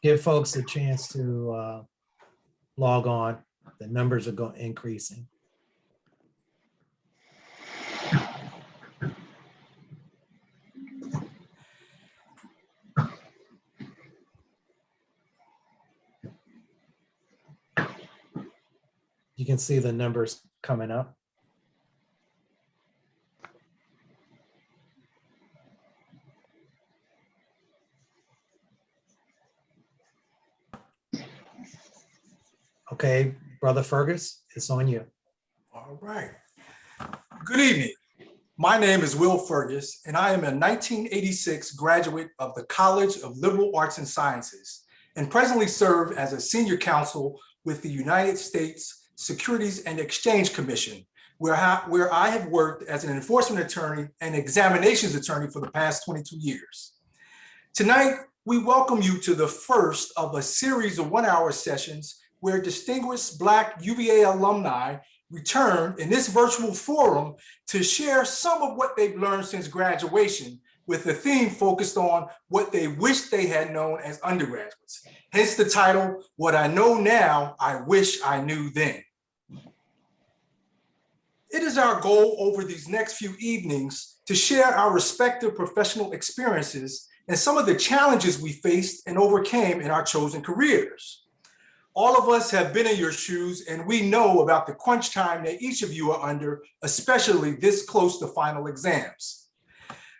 give folks a chance to log on. The numbers are increasing. You can see the numbers coming up. Okay, Brother Fergus, it's on you. All right. Good evening. My name is Will Fergus, and I am a 1986 graduate of the College of Liberal Arts and Sciences, and presently serve as a senior counsel with the United States Securities and Exchange Commission, where I have worked as an enforcement attorney and examinations attorney for the past 22 years. Tonight, we welcome you to the first of a series of one-hour sessions where distinguished Black UVA alumni return in this virtual forum to share some of what they've learned since graduation, with the theme focused on what they wish they had known as undergraduates. Hence the title, What I Know Now, I Wish I Knew Then. It is our goal over these next few evenings to share our respective professional experiences and some of the challenges we faced and overcame in our chosen careers. All of us have been in your shoes, and we know about the crunch time that each of you are under, especially this close to final exams.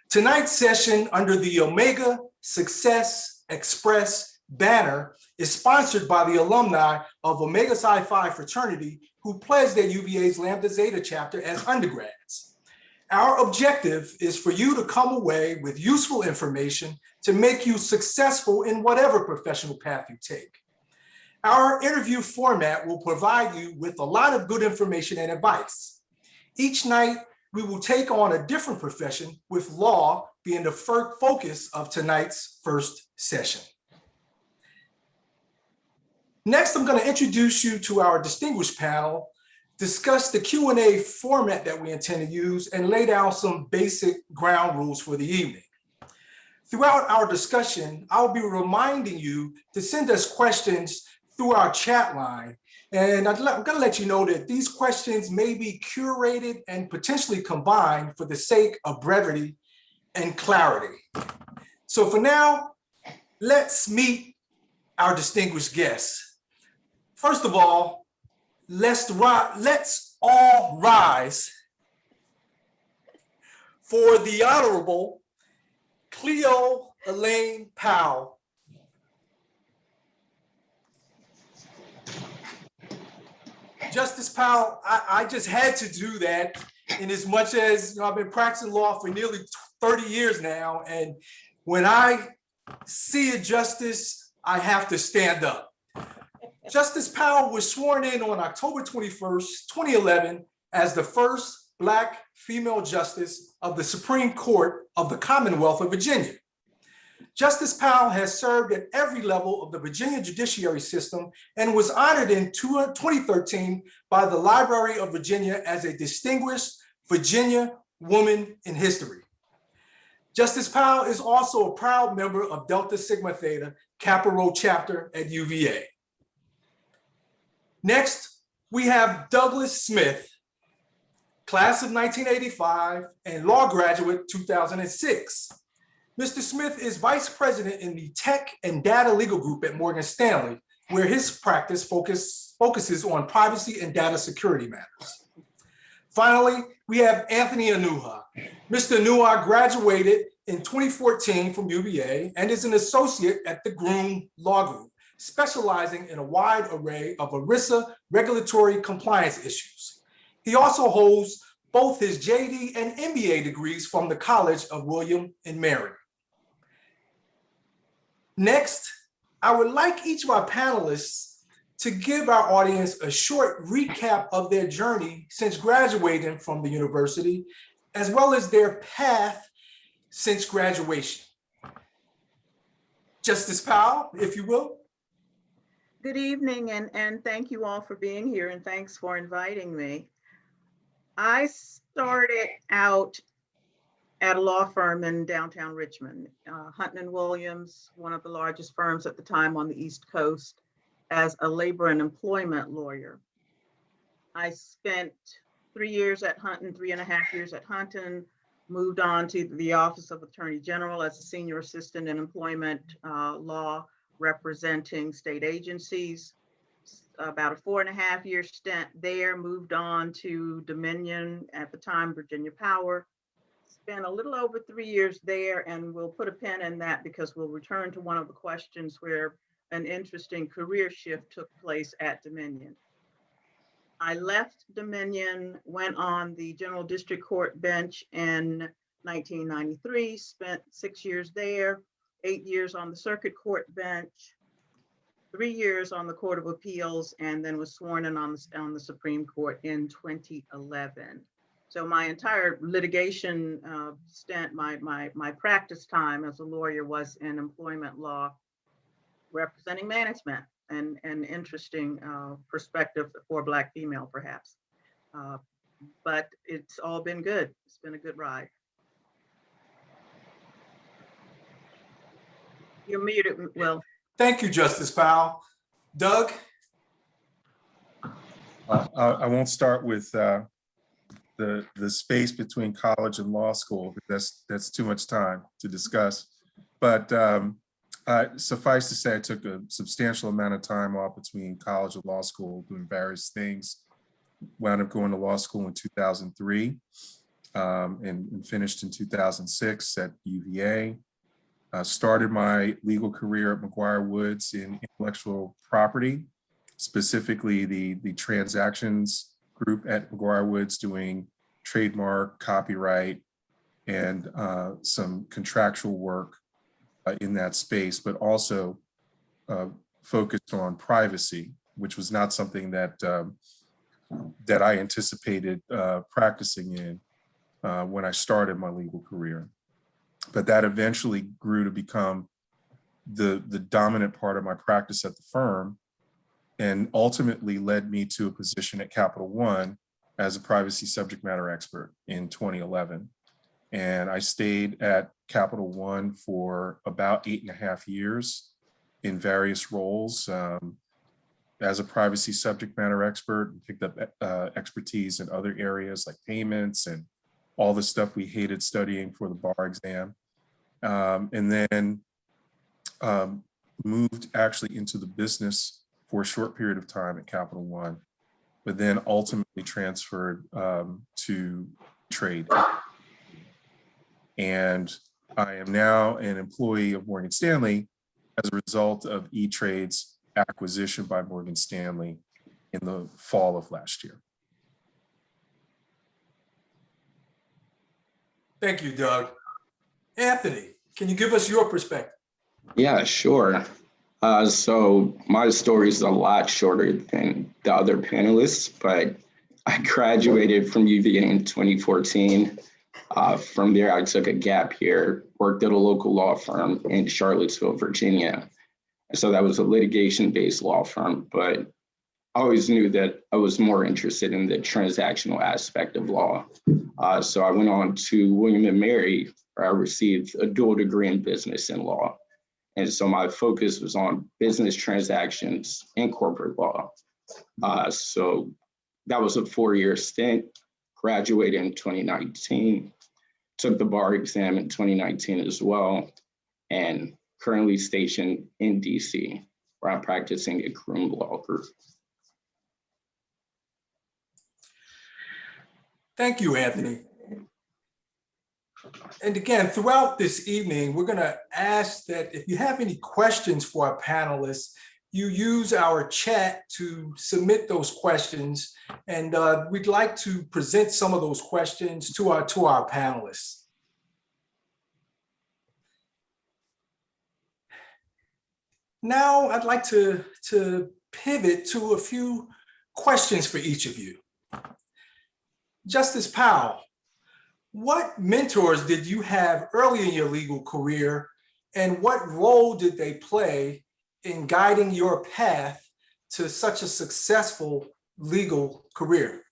Tonight's session under the Omega Success Express banner is sponsored by the alumni of Omega Psi Phi fraternity who pledged at UVA's Lambda Zeta chapter as undergrads. Our objective is for you to come away with useful information to make you successful in whatever professional path you take. Our interview format will provide you with a lot of good information and advice. Each night, we will take on a different profession, with law being the focus of tonight's first session. Next, I'm going to introduce you to our distinguished panel, discuss the Q&A format that we intend to use, and lay down some basic ground rules for the evening. Throughout our discussion, I'll be reminding you to send us questions through our chat line. And I'm gonna let you know that these questions may be curated and potentially combined for the sake of brevity and clarity. So for now, let's meet our distinguished guests. First of all, let's all rise for the Honorable Cleo Elaine Powell. Justice Powell, I just had to do that, in as much as I've been practicing law for nearly 30 years now, and when I see a justice, I have to stand up. Justice Powell was sworn in on October 21st, 2011, as the first Black female justice of the Supreme Court of the Commonwealth of Virginia. Justice Powell has served at every level of the Virginia judiciary system and was honored in 2013 by the Library of Virginia as a distinguished Virginia woman in history. Justice Powell is also a proud member of Delta Sigma Theta Kappa Rho chapter at UVA. Next, we have Douglas Smith, class of 1985 and law graduate 2006. Mr. Smith is vice president in the Tech and Data Legal Group at Morgan Stanley, where his practice focuses on privacy and data security matters. Finally, we have Anthony Anuha. Mr. Anuha graduated in 2014 from UVA and is an associate at the Groom Law Group, specializing in a wide array of ERISA regulatory compliance issues. He also holds both his JD and MBA degrees from the College of William and Mary. Next, I would like each of our panelists to give our audience a short recap of their journey since graduating from the university, as well as their path since graduation. Justice Powell, if you will. Good evening, and thank you all for being here, and thanks for inviting me. I started out at a law firm in downtown Richmond, Hunton and Williams, one of the largest firms at the time on the East Coast, as a labor and employment lawyer. I spent 3 years at Hunton, 3.5 years at Hunton, moved on to the Office of Attorney General as a senior assistant in employment law, representing state agencies. About a 4.5 year stint there, moved on to Dominion, at the time Virginia Power. Spent a little over 3 years there, and we'll put a pin in that because we'll return to one of the questions where an interesting career shift took place at Dominion. I left Dominion, went on the General District Court bench in 1993, spent 6 years there, 8 years on the Circuit Court bench, 3 years on the Court of Appeals, and then was sworn in on the Supreme Court in 2011. So my entire litigation stint, my practice time as a lawyer was in employment law, representing management, and an interesting perspective for a Black female, perhaps. But it's all been good. It's been a good ride. You're muted, Will. Thank you, Justice Powell. Doug? I won't start with the space between college and law school, because that's too much time to discuss. But suffice to say, I took a substantial amount of time off between college and law school doing various things. Wound up going to law school in 2003 and finished in 2006 at UVA. Started my legal career at McGuire Woods in intellectual property, specifically the transactions group at McGuire Woods, doing trademark, copyright, and some contractual work in that space, but also focused on privacy, which was not something that that I anticipated practicing in when I started my legal career. But that eventually grew to become the dominant part of my practice at the firm, and ultimately led me to a position at Capital One as a privacy subject matter expert in 2011. And I stayed at Capital One for about 8.5 years in various roles as a privacy subject matter expert, and picked up expertise in other areas like payments and all the stuff we hated studying for the bar exam. And then moved actually into the business for a short period of time at Capital One, but then ultimately transferred to trade. And I am now an employee of Morgan Stanley as a result of E-Trade's acquisition by Morgan Stanley in the fall of last year. Thank you, Doug. Anthony, can you give us your perspective? Yeah, sure. So my story is a lot shorter than the other panelists, but I graduated from UVA in 2014. From there, I took a gap year, worked at a local law firm in Charlottesville, Virginia. So that was a litigation-based law firm, but I always knew that I was more interested in the transactional aspect of law. So I went on to William & Mary, where I received a dual degree in business and law. And so my focus was on business transactions and corporate law. So that was a 4-year stint, graduated in 2019, took the bar exam in 2019 as well, and currently stationed in DC, where I'm practicing at Groom Law Group. Thank you, Anthony. And again, throughout this evening, we're going to ask that if you have any questions for our panelists, you use our chat to submit those questions. And we'd like to present some of those questions to our panelists. Now, I'd like to pivot to a few questions for each of you. Justice Powell, what mentors did you have early in your legal career, and what role did they play in guiding your path to such a successful legal career?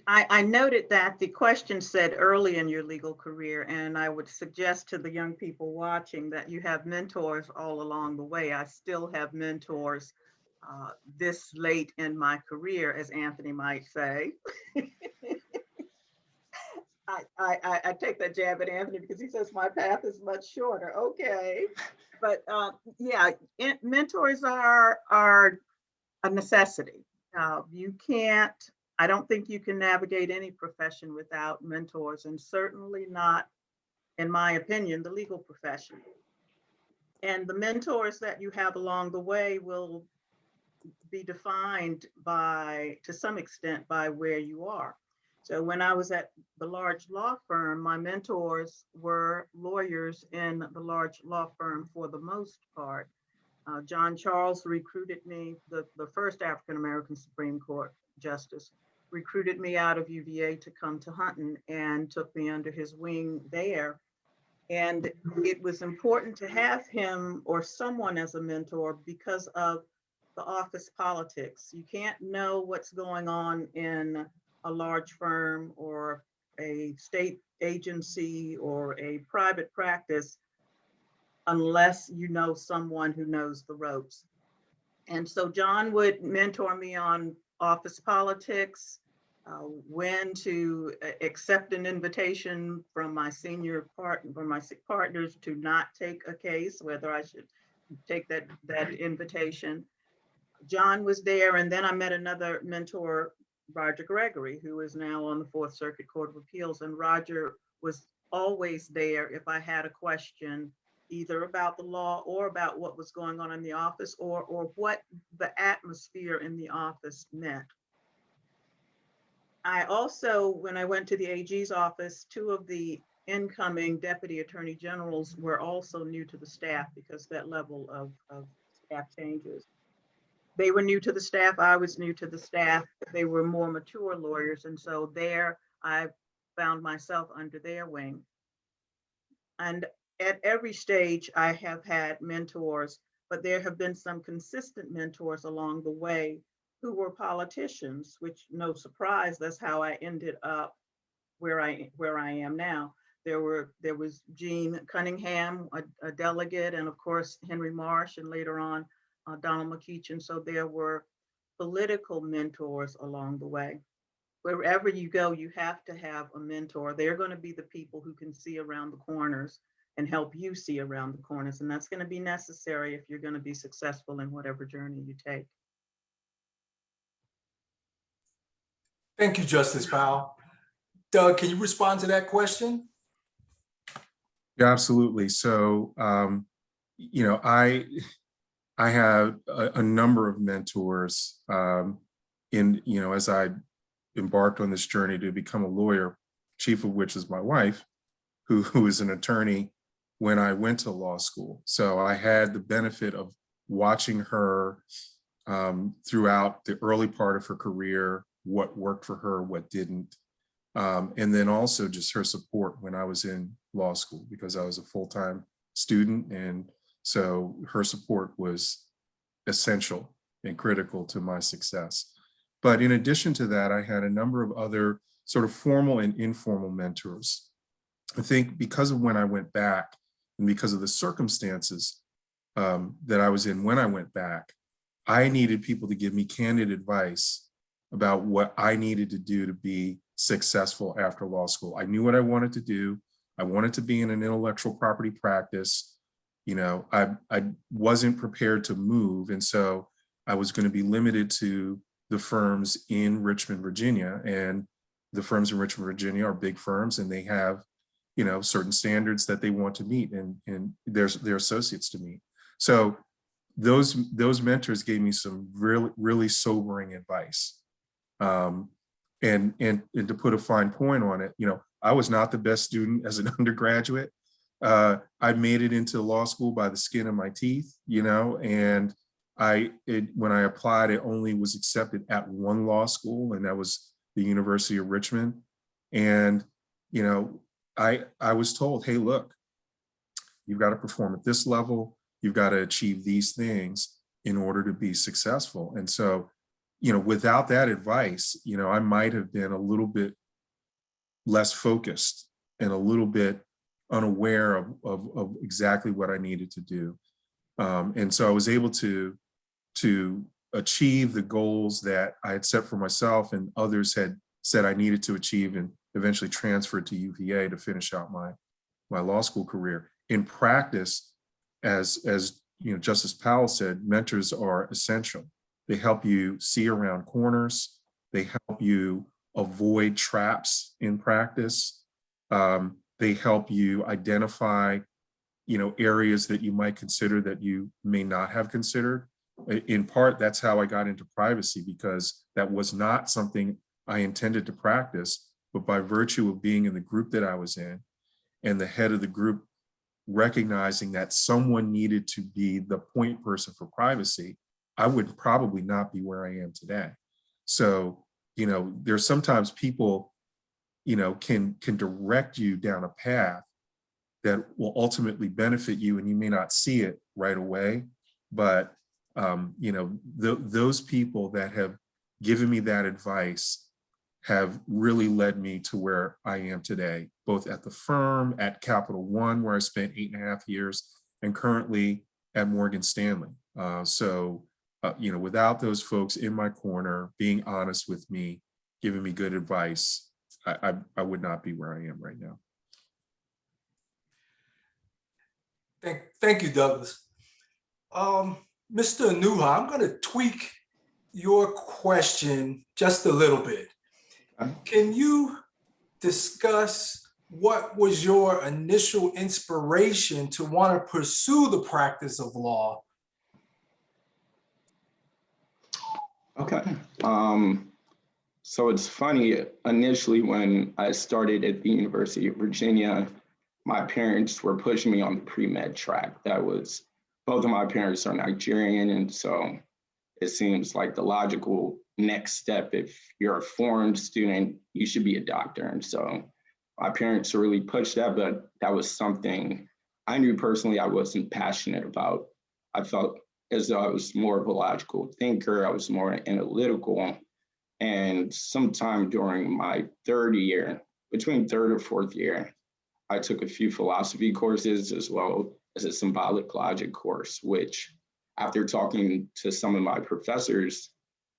I noted that the question said early in your legal career, and I would suggest to the young people watching that you have mentors all along the way. I still have mentors this late in my career, as Anthony might say. I take that jab at Anthony because he says my path is much shorter. Okay, but yeah, mentors are a necessity. You can't. I don't think you can navigate any profession without mentors, and certainly not, in my opinion, the legal profession. And the mentors that you have along the way will be defined by, to some extent, by where you are. So when I was at the large law firm, my mentors were lawyers in the large law firm for the most part. John Charles recruited me, the first African-American Supreme Court justice, recruited me out of UVA to come to Hunton and took me under his wing there. And it was important to have him or someone as a mentor because of the office politics. You can't know what's going on in a large firm or a state agency or a private practice unless you know someone who knows the ropes. And so John would mentor me on office politics, when to accept an invitation from my partners to not take a case, whether I should take that invitation. John was there, and then I met another mentor, Roger Gregory, who is now on the Fourth Circuit Court of Appeals. And Roger was always there if I had a question, either about the law or about what was going on in the office or what the atmosphere in the office meant. I also, when I went to the AG's office, two of the incoming deputy attorney generals were also new to the staff because that level of staff changes. They were new to the staff, I was new to the staff. They were more mature lawyers. And so there I found myself under their wing. And at every stage I have had mentors, but there have been some consistent mentors along the way who were politicians, which no surprise, that's how I ended up where I am now. There was Gene Cunningham, a delegate, and of course Henry Marsh, and later on Donald McEachin. So there were political mentors along the way. Wherever you go, you have to have a mentor. They're going to be the people who can see around the corners and help you see around the corners. And that's going to be necessary if you're going to be successful in whatever journey you take. Thank you, Justice Powell. Doug, can you respond to that question? Yeah, absolutely. So, you know, I have a number of mentors as I embarked on this journey to become a lawyer, chief of which is my wife, who is an attorney when I went to law school. So I had the benefit of watching her throughout the early part of her career, what worked for her, what didn't. And then also just her support when I was in law school, because I was a full-time student. And so her support was essential and critical to my success. But in addition to that, I had a number of other sort of formal and informal mentors. I think because of when I went back and because of the circumstances that I was in when I went back, I needed people to give me candid advice about what I needed to do to be successful after law school. I knew what I wanted to do. I wanted to be in an intellectual property practice. You know, I wasn't prepared to move. And so I was going to be limited to the firms in Richmond, Virginia. And the firms in Richmond, Virginia are big firms, and they have, you know, certain standards that they want to meet and their associates to meet. So those mentors gave me some really sobering advice. And to put a fine point on it, you know, I was not the best student as an undergraduate. I made it into law school by the skin of my teeth, you know, and when I applied, it only was accepted at one law school, and that was the University of Richmond. And, you know, I was told, hey, look, you've got to perform at this level. You've got to achieve these things in order to be successful. And so, without that advice, I might have been a little bit less focused and a little bit unaware of exactly what I needed to do. And so I was able to achieve the goals that I had set for myself and others had said I needed to achieve, and eventually transferred to UVA to finish out my law school career. In practice, as Justice Powell said, mentors are essential. They help you see around corners. They help you avoid traps in practice. They help you identify, areas that you might consider that you may not have considered. In part, that's how I got into privacy, because that was not something I intended to practice, but by virtue of being in the group that I was in and the head of the group recognizing that someone needed to be the point person for privacy, I would probably not be where I am today. So, there's sometimes people, can direct you down a path that will ultimately benefit you, and you may not see it right away. But, those people that have given me that advice have really led me to where I am today, both at the firm, at Capital One, where I spent 8.5 years, and currently at Morgan Stanley. Without those folks in my corner, being honest with me, giving me good advice, I would not be where I am right now. Thank you, Douglas. Mr. Anuha, I'm going to tweak your question just a little bit. Can you discuss what was your initial inspiration to want to pursue the practice of law? Okay. So it's funny, initially when I started at the University of Virginia, my parents were pushing me on the pre-med track. Both of my parents are Nigerian, and so it seems like the logical next step, if you're a foreign student, you should be a doctor. And so my parents really pushed that, but that was something I knew personally I wasn't passionate about. I felt as though I was more of a logical thinker, I was more analytical. And sometime during my between third or fourth year, I took a few philosophy courses as well as a symbolic logic course, which after talking to some of my professors,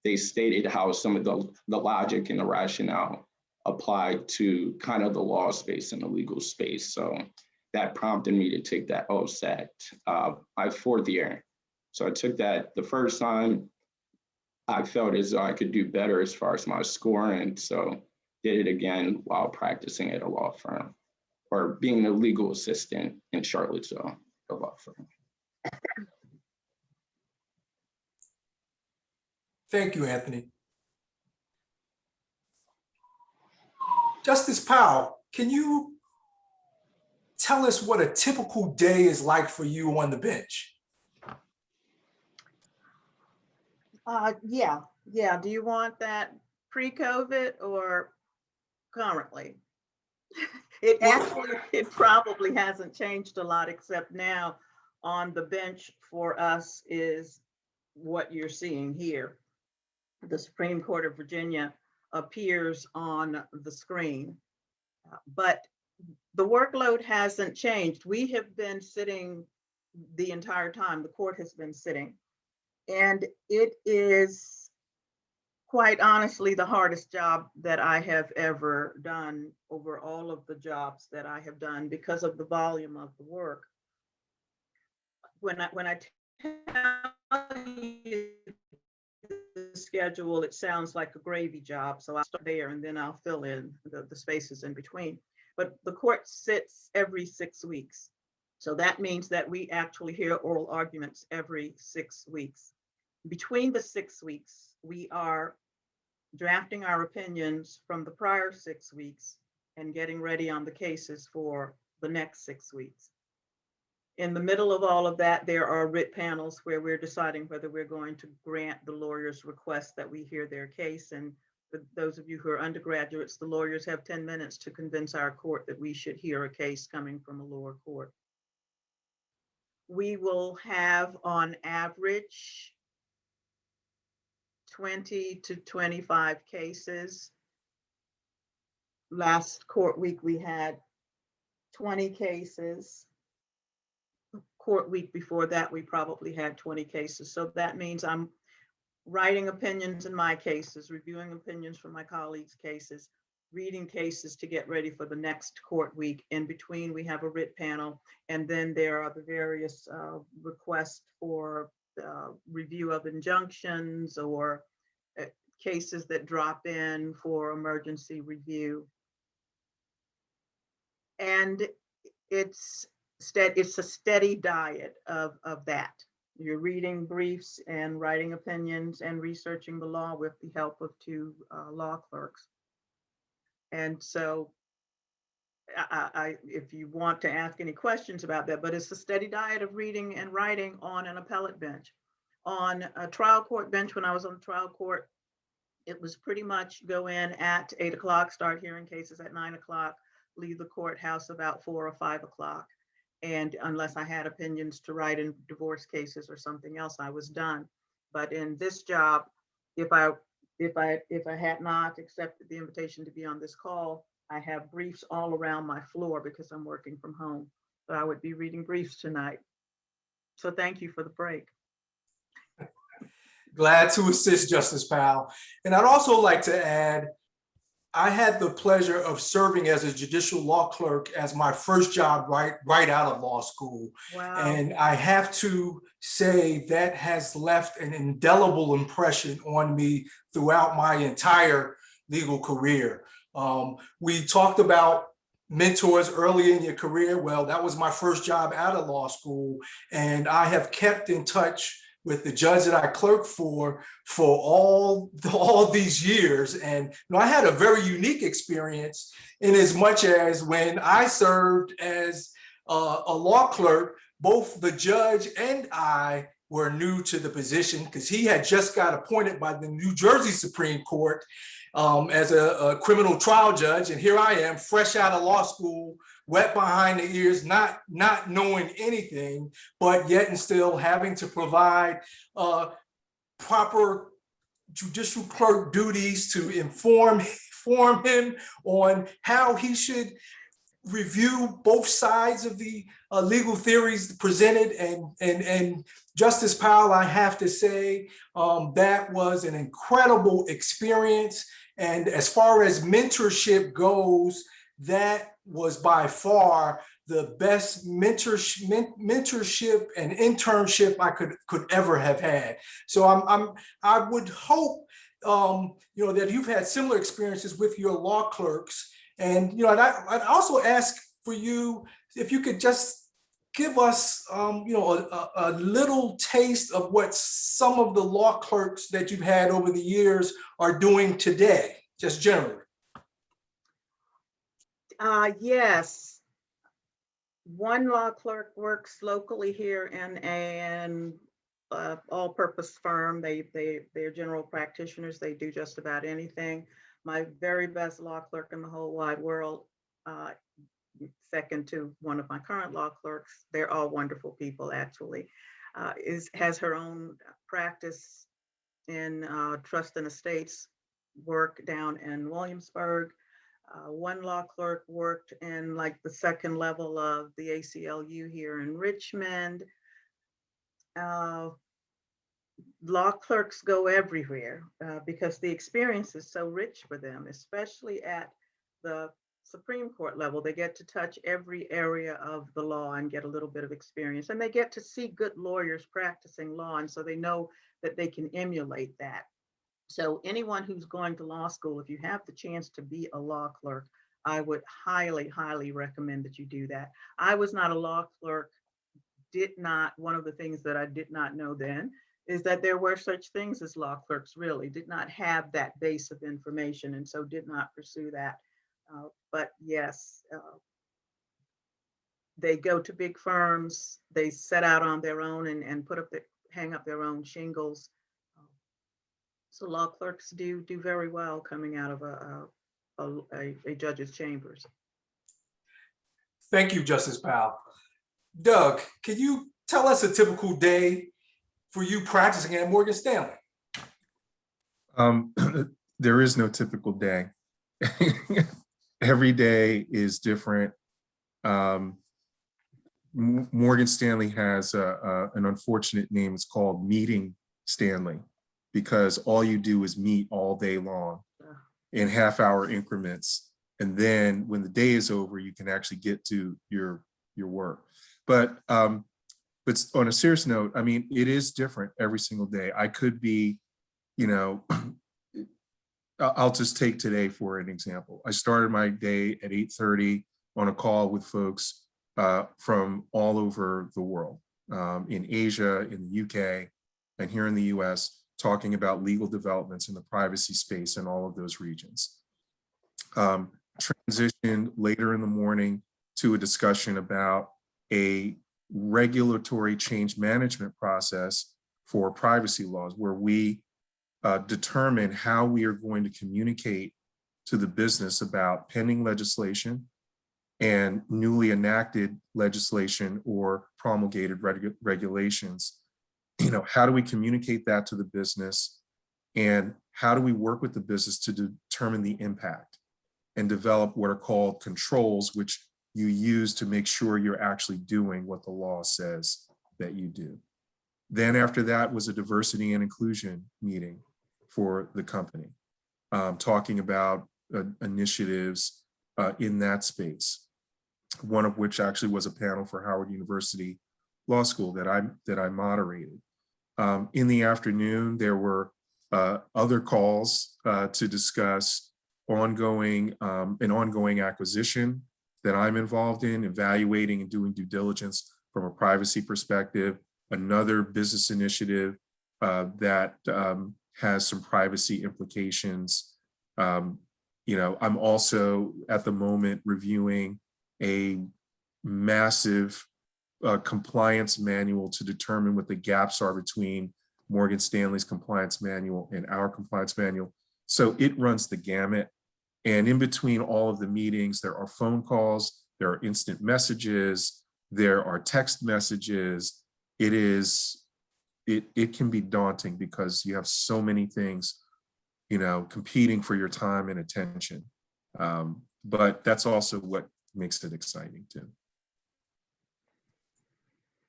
they stated how some of the logic and the rationale apply to kind of the law space and the legal space. So that prompted me to take that OSAT my fourth year. So I took that the first time. I felt as though I could do better as far as my score, and so did it again while practicing at a law firm, or being a legal assistant in Charlottesville, a law firm. Thank you, Anthony. Justice Powell, can you tell us what a typical day is like for you on the bench? Yeah. Do you want that pre-COVID or currently? It probably hasn't changed a lot, except now on the bench for us is what you're seeing here. The Supreme Court of Virginia appears on the screen, but the workload hasn't changed. We have been sitting the entire time. The court has been sitting, and it is quite honestly the hardest job that I have ever done over all of the jobs that I have done because of the volume of the work. When I tell you the schedule, it sounds like a gravy job. So I'll start there and then I'll fill in the spaces in between. But the court sits every 6 weeks. So that means that we actually hear oral arguments every 6 weeks. Between the 6 weeks, we are drafting our opinions from the prior 6 weeks and getting ready on the cases for the next 6 weeks. In the middle of all of that, there are writ panels where we're deciding whether we're going to grant the lawyer's request that we hear their case. And for those of you who are undergraduates, the lawyers have 10 minutes to convince our court that we should hear a case coming from a lower court. We will have on average 20 to 25 cases. Last court week, we had 20 cases. Court week before that, we probably had 20 cases. So that means I'm writing opinions in my cases, reviewing opinions from my colleagues' cases, reading cases to get ready for the next court week. In between, we have a writ panel, and then there are the various requests for review of injunctions or cases that drop in for emergency review. And it's a steady diet of that. You're reading briefs and writing opinions and researching the law with the help of two law clerks. And so if you want to ask any questions about that, but it's a steady diet of reading and writing on an appellate bench. On a trial court bench, when I was on the trial court, it was pretty much go in at 8 o'clock, start hearing cases at 9 o'clock, leave the courthouse about 4 or 5 o'clock. And unless I had opinions to write in divorce cases or something else, I was done. But in this job, if I had not accepted the invitation to be on this call, I have briefs all around my floor because I'm working from home. So I would be reading briefs tonight. So thank you for the break. Glad to assist, Justice Powell. And I'd also like to add, I had the pleasure of serving as a judicial law clerk as my first job right out of law school. Wow. And I have to say that has left an indelible impression on me throughout my entire legal career. We talked about mentors early in your career. Well, that was my first job out of law school. And I have kept in touch with the judge that I clerked for all these years. And I had a very unique experience in as much as when I served as a law clerk, both the judge and I were new to the position because he had just got appointed by the New Jersey Supreme Court as a criminal trial judge. And here I am, fresh out of law school, wet behind the ears, not knowing anything, but yet and still having to provide proper judicial clerk duties to inform him on how he should review both sides of the legal theories presented. And Justice Powell, I have to say, that was an incredible experience. And as far as mentorship goes, that was by far the best mentorship and internship I could ever have had. So I would hope that you've had similar experiences with your law clerks. And I'd also ask for you if you could just give us a little taste of what some of the law clerks that you've had over the years are doing today, just generally. Yes. One law clerk works locally here in an all-purpose firm. They're general practitioners. They do just about anything. My very best law clerk in the whole wide world, second to one of my current law clerks, they're all wonderful people actually, has her own practice in trust and estates work down in Williamsburg. One law clerk worked in like the second level of the ACLU here in Richmond. Law clerks go everywhere because the experience is so rich for them, especially at the Supreme Court level. They get to touch every area of the law and get a little bit of experience, and they get to see good lawyers practicing law, and so they know that they can emulate that. So anyone who's going to law school, if you have the chance to be a law clerk, I would highly, highly recommend that you do that. I was not a law clerk, one of the things that I did not know then is that there were such things as law clerks, really did not have that base of information, and so did not pursue that. But yes, they go to big firms, they set out on their own and hang up their own shingles. So law clerks do very well coming out of a judge's chambers. Thank you, Justice Powell. Doug, can you tell us a typical day for you practicing at Morgan Stanley? Um, there is no typical day. Every day is different. Morgan Stanley has an unfortunate name. It's called Meeting Stanley, because all you do is meet all day long in half-hour increments. And then when the day is over, you can actually get to your work. But on a serious note, I mean, it is different every single day. I could be, you know, I'll just take today for an example. I started my day at 8:30 on a call with folks from all over the world, in Asia, in the UK, and here in the US, talking about legal developments in the privacy space in all of those regions. Transitioned later in the morning to a discussion about a regulatory change management process for privacy laws, where we determine how we are going to communicate to the business about pending legislation and newly enacted legislation or promulgated regulations. You know, how do we communicate that to the business, and how do we work with the business to determine the impact and develop what are called controls, which you use to make sure you're actually doing what the law says that you do. Then after that was a diversity and inclusion meeting for the company, talking about initiatives in that space, one of which actually was a panel for Howard University Law School that I moderated. In the afternoon, there were other calls to discuss an ongoing acquisition that I'm involved in, evaluating and doing due diligence from a privacy perspective, another business initiative that has some privacy implications. You know, I'm also at the moment reviewing a massive compliance manual to determine what the gaps are between Morgan Stanley's compliance manual and our compliance manual. So it runs the gamut. And in between all of the meetings, there are phone calls, there are instant messages, there are text messages. It can be daunting because you have so many things, you know, competing for your time and attention. But that's also what makes it exciting too.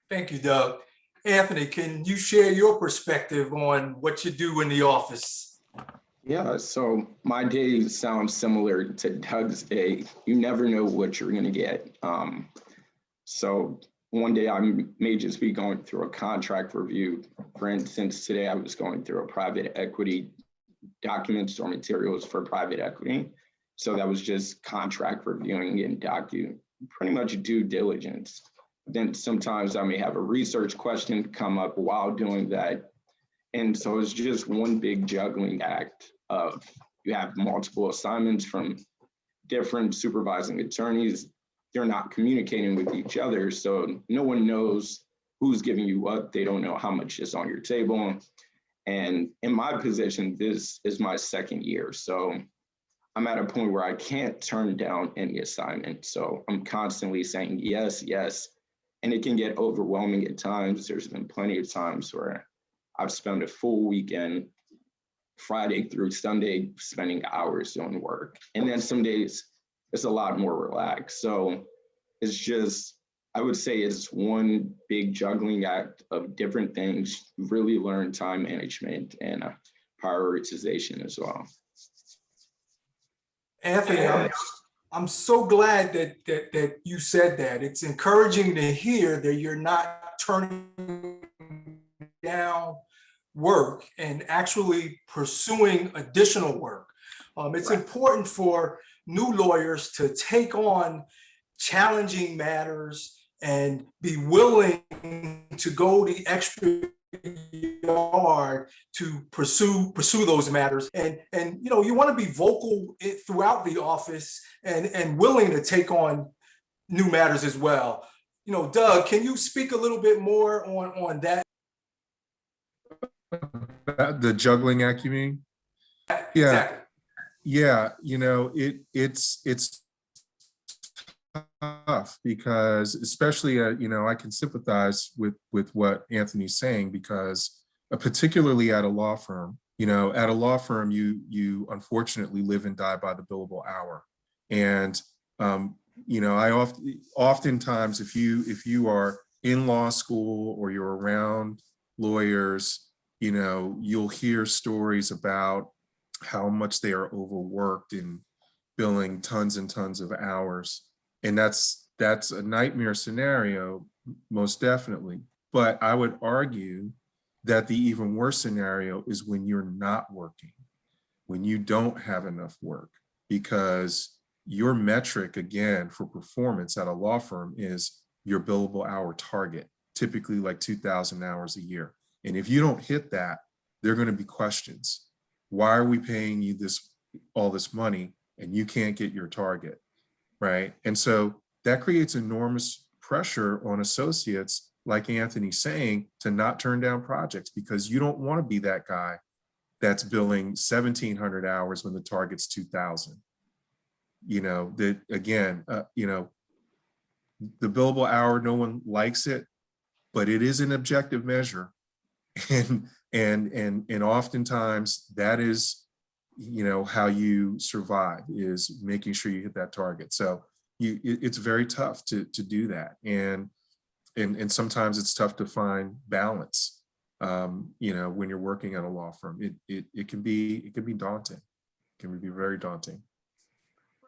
Thank you, Doug. Anthony, can you share your perspective on what you do in the office? Yeah, so my day sounds similar to Doug's day. You never know what you're going to get. So one day I may just be going through a contract review. For instance, today I was going through a private equity documents or materials for private equity. So that was just contract reviewing and pretty much due diligence. Then sometimes I may have a research question come up while doing that. And so it's just one big juggling act of, you have multiple assignments from different supervising attorneys. They're not communicating with each other. So no one knows who's giving you what. They don't know how much is on your table. And in my position, this is my second year. So I'm at a point where I can't turn down any assignment. So I'm constantly saying yes, yes. And it can get overwhelming at times. There's been plenty of times where I've spent a full weekend, Friday through Sunday, spending hours doing work. And then some days it's a lot more relaxed. So it's just, I would say it's one big juggling act of different things. Really learn time management and prioritization as well. Anthony, I'm so glad that you said that. It's encouraging to hear that you're not turning down work and actually pursuing additional work. It's important for new lawyers to take on challenging matters and be willing to go the extra yard to pursue those matters. And you know, you want to be vocal throughout the office and willing to take on new matters as well. You know, Doug, can you speak a little bit more on that? The juggling act, you mean? Yeah. Exactly. Yeah, you know, it's tough because, especially, you know, I can sympathize with what Anthony's saying, because particularly at a law firm, You know, at a law firm, you unfortunately live and die by the billable hour. And you know, oftentimes if you are in law school or you're around lawyers, you know, you'll hear stories about how much they are overworked and billing tons and tons of hours. And that's a nightmare scenario, most definitely. But I would argue that the even worse scenario is when you're not working, when you don't have enough work, because your metric, again, for performance at a law firm is your billable hour target, typically like 2,000 hours a year. And if you don't hit that, there are going to be questions. Why are we paying you all this money and you can't get your target, right? And so that creates enormous pressure on associates, like Anthony's saying, to not turn down projects, because you don't want to be that guy that's billing 1,700 hours when the target's 2,000. You know, that again, you know, the billable hour, no one likes it, but it is an objective measure. And oftentimes that is, you know, how you survive, is making sure you hit that target. So it's very tough to do that. And sometimes it's tough to find balance. You know, when you're working at a law firm, it can be daunting. It can be very daunting.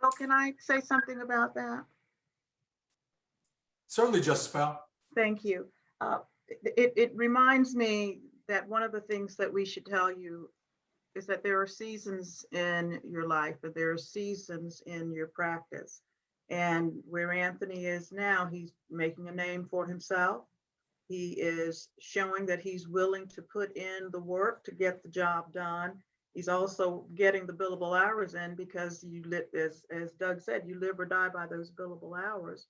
Well, can I say something about that? Certainly, Justice Powell. Thank you. It reminds me that one of the things that we should tell you is that there are seasons in your life, but there are seasons in your practice. And where Anthony is now, he's making a name for himself. He is showing that he's willing to put in the work to get the job done. He's also getting the billable hours in, because as Doug said, you live or die by those billable hours.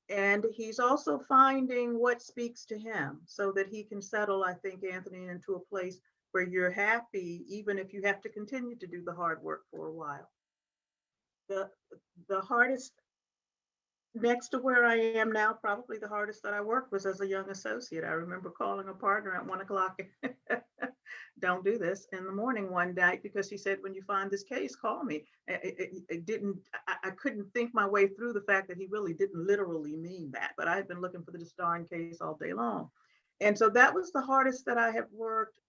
And he's also finding what speaks to him so that he can settle, I think, Anthony, into a place where you're happy, even if you have to continue to do the hard work for a while. The hardest, next to where I am now, probably the hardest that I worked was as a young associate. I remember calling a partner at 1 o'clock, don't do this, in the morning one night, because he said, when you find this case, call me. I couldn't think my way through the fact that he really didn't literally mean that, but I had been looking for this darn case all day long. And so that was the hardest that I have worked.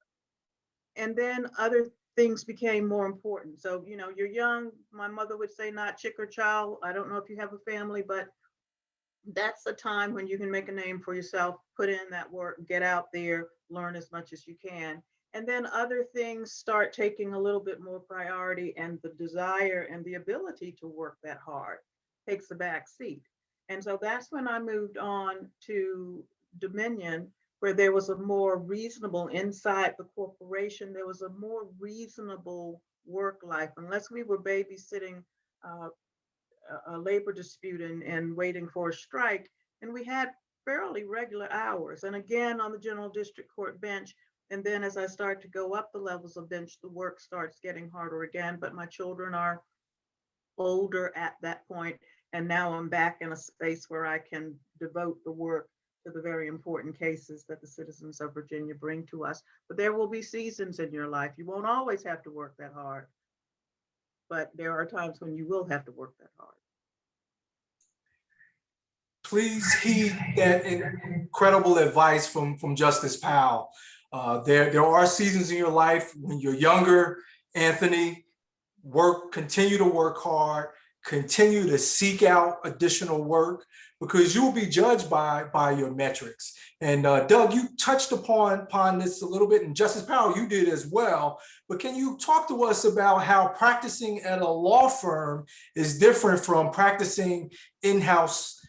And then other things became more important. So, you know, you're young. My mother would say, not chick or chow. I don't know if you have a family, but that's the time when you can make a name for yourself, put in that work, get out there, learn as much as you can. And then other things start taking a little bit more priority, and the desire and the ability to work that hard takes a back seat. And so that's when I moved on to Dominion, where there was a more reasonable, inside the corporation, there was a more reasonable work life, unless we were babysitting a labor dispute and waiting for a strike. And we had fairly regular hours. And again, on the general district court bench. And then as I start to go up the levels of bench, the work starts getting harder again. But my children are older at that point, and now I'm back in a space where I can devote the work to the very important cases that the citizens of Virginia bring to us. But there will be seasons in your life. You won't always have to work that hard, but there are times when you will have to work that hard. Please heed that incredible advice from Justice Powell. There are seasons in your life when you're younger, Anthony. Continue to work hard, continue to seek out additional work, because you will be judged by your metrics. And Doug, you touched upon this a little bit, and Justice Powell, you did as well. But can you talk to us about how practicing at a law firm is different from practicing in-house,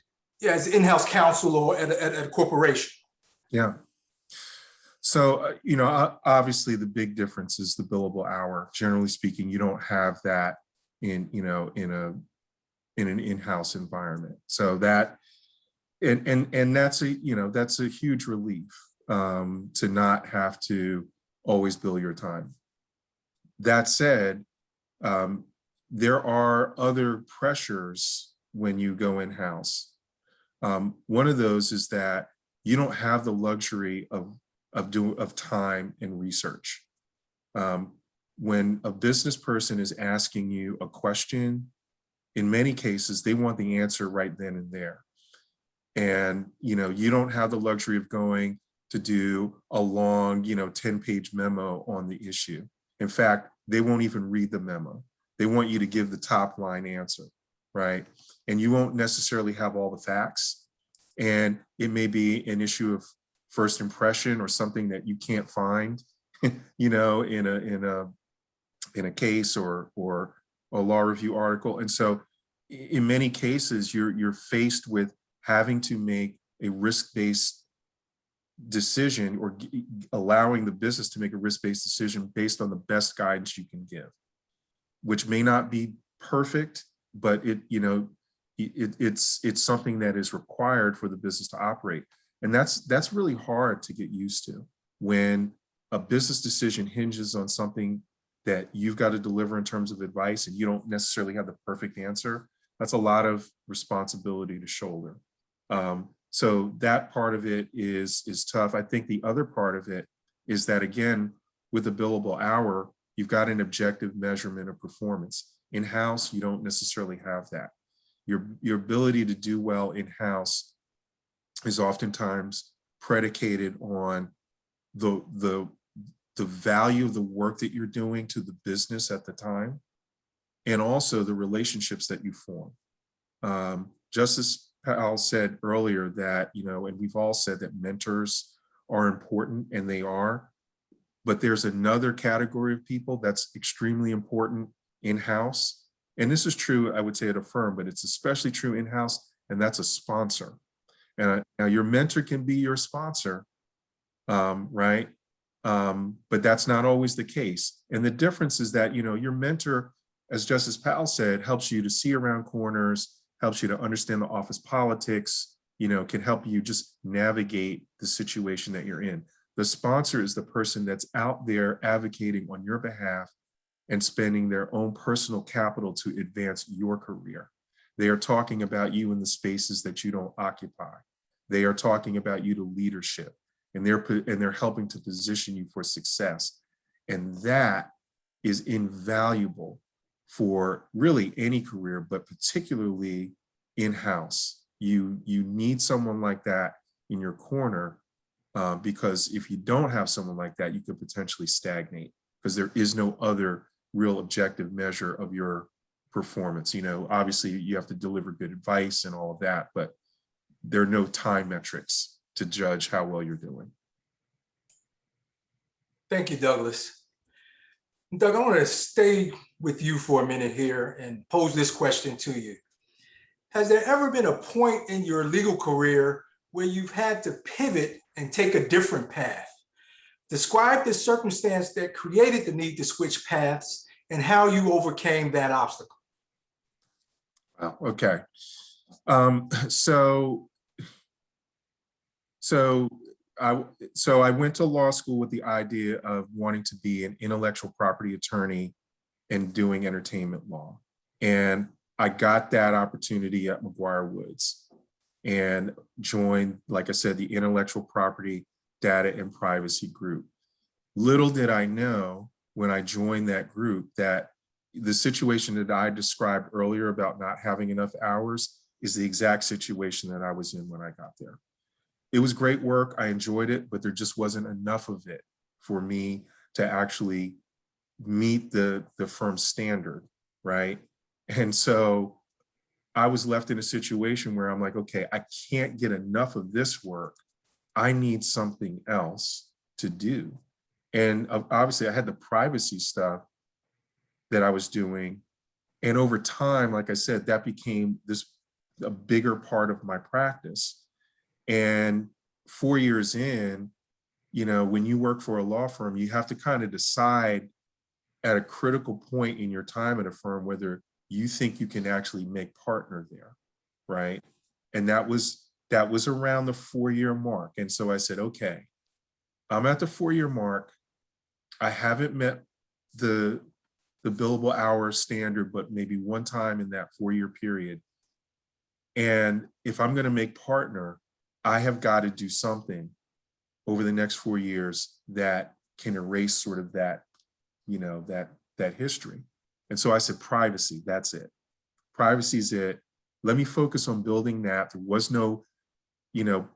as in-house counsel or at a corporation? Yeah. So, you know, obviously the big difference is the billable hour. Generally speaking, you don't have that in an in-house environment. So that, and that's a huge relief, to not have to always bill your time. That said, there are other pressures when you go in-house. One of those is that you don't have the luxury of time and research. When a business person is asking you a question, in many cases, they want the answer right then and there. And, you don't have the luxury of going to do a long, 10-page memo on the issue. In fact, they won't even read the memo. They want you to give the top line answer, right? And you won't necessarily have all the facts. And it may be an issue of first impression or something that you can't find, in a case or a law review article. And so in many cases, you're faced with having to make a risk-based decision, or allowing the business to make a risk-based decision based on the best guidance you can give, which may not be perfect, but it's something that is required for the business to operate. And that's really hard to get used to, when a business decision hinges on something that you've got to deliver in terms of advice, and you don't necessarily have the perfect answer. That's a lot of responsibility to shoulder. So that part of it is tough. I think the other part of it is that, again, with a billable hour, you've got an objective measurement of performance. In-house, you don't necessarily have that. Your ability to do well in-house is oftentimes predicated on the value of the work that you're doing to the business at the time, and also the relationships that you form. Justice Powell said earlier that, and we've all said that mentors are important, and they are, but there's another category of people that's extremely important in-house. And this is true, I would say, at a firm, but it's especially true in-house, and that's a sponsor. And now your mentor can be your sponsor, right? But that's not always the case. And the difference is that, your mentor, as Justice Powell said, helps you to see around corners, helps you to understand the office politics, can help you just navigate the situation that you're in. The sponsor is the person that's out there advocating on your behalf and spending their own personal capital to advance your career. They are talking about you in the spaces that you don't occupy. They are talking about you to leadership, and they're helping to position you for success. And that is invaluable for really any career, but particularly in-house. You need someone like that in your corner, because if you don't have someone like that, you could potentially stagnate, because there is no other real objective measure of your performance. Obviously you have to deliver good advice and all of that, but there are no time metrics to judge how well you're doing. Thank you, Douglas. Doug, I want to stay with you for a minute here and pose this question to you. Has there ever been a point in your legal career where you've had to pivot and take a different path? Describe the circumstance that created the need to switch paths and how you overcame that obstacle. Wow, okay. So I went to law school with the idea of wanting to be an intellectual property attorney and doing entertainment law. And I got that opportunity at McGuire Woods and joined, like I said, the intellectual property data and privacy group. Little did I know when I joined that group that the situation that I described earlier about not having enough hours is the exact situation that I was in when I got there. It was great work. I enjoyed it, but there just wasn't enough of it for me to actually meet the firm's standard, right? And so I was left in a situation where I'm like, okay, I can't get enough of this work. I need something else to do. And obviously I had the privacy stuff that I was doing. And over time, like I said, that became a bigger part of my practice. And 4 years in, when you work for a law firm, you have to kind of decide at a critical point in your time at a firm whether you think you can actually make partner there, right? And that was around the 4-year mark. And so I said, okay, I'm at the 4-year mark. I haven't met the billable hour standard, but maybe one time in that 4-year period. And if I'm going to make partner, I have got to do something over the next 4 years that can erase sort of that you know, that history. And so I said, privacy, that's it. Privacy is it. Let me focus on building that. There was no, you know,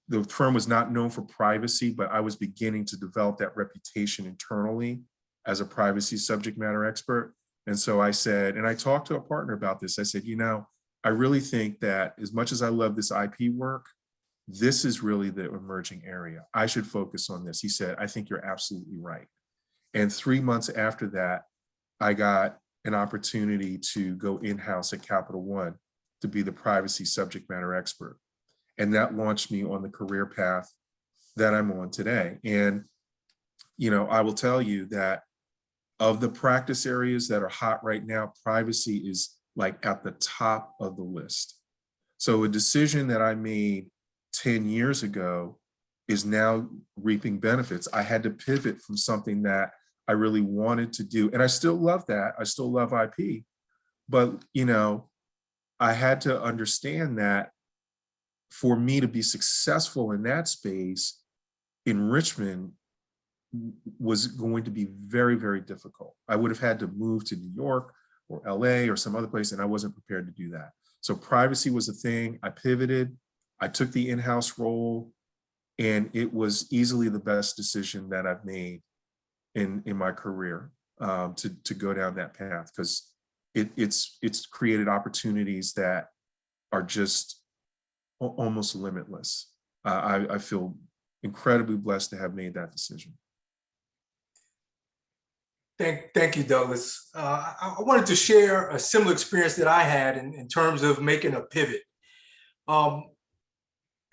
the firm was not known for privacy, but I was beginning to develop that reputation internally as a privacy subject matter expert. And so I said, and I talked to a partner about this. I said, you know, I really think that as much as I love this IP work, this is really the emerging area. I should focus on this. He said, I think you're absolutely right. And 3 months after that, I got an opportunity to go in-house at Capital One to be the privacy subject matter expert. And that launched me on the career path that I'm on today. And, you know, I will tell you that of the practice areas that are hot right now, privacy is like at the top of the list. So a decision that I made 10 years ago is now reaping benefits. I had to pivot from something that I really wanted to do. And I still love that. I still love IP. But, you know, I had to understand that for me to be successful in that space, enrichment was going to be very, very difficult. I would have had to move to New York or LA or some other place, and I wasn't prepared to do that. So privacy was a thing. I pivoted. I took the in-house role, and it was easily the best decision that I've made in my career to go down that path, because it's created opportunities that are just almost limitless. I feel incredibly blessed to have made that decision. Thank you, Douglas. I wanted to share a similar experience that I had in terms of making a pivot.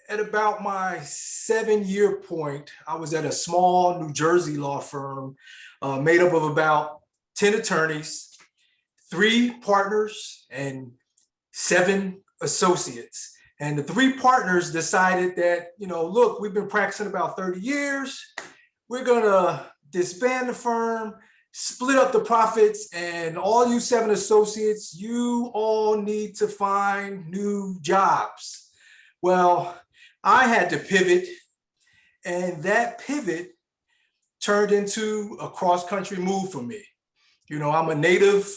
At about my 7-year point, I was at a small New Jersey law firm made up of about 10 attorneys, 3 partners, and 7 associates. And the 3 partners decided that, you know, look, we've been practicing about 30 years. We're gonna disband the firm, split up the profits, and all you 7 associates, you all need to find new jobs. Well, I had to pivot, and that pivot turned into a cross-country move for me. You know, I'm a native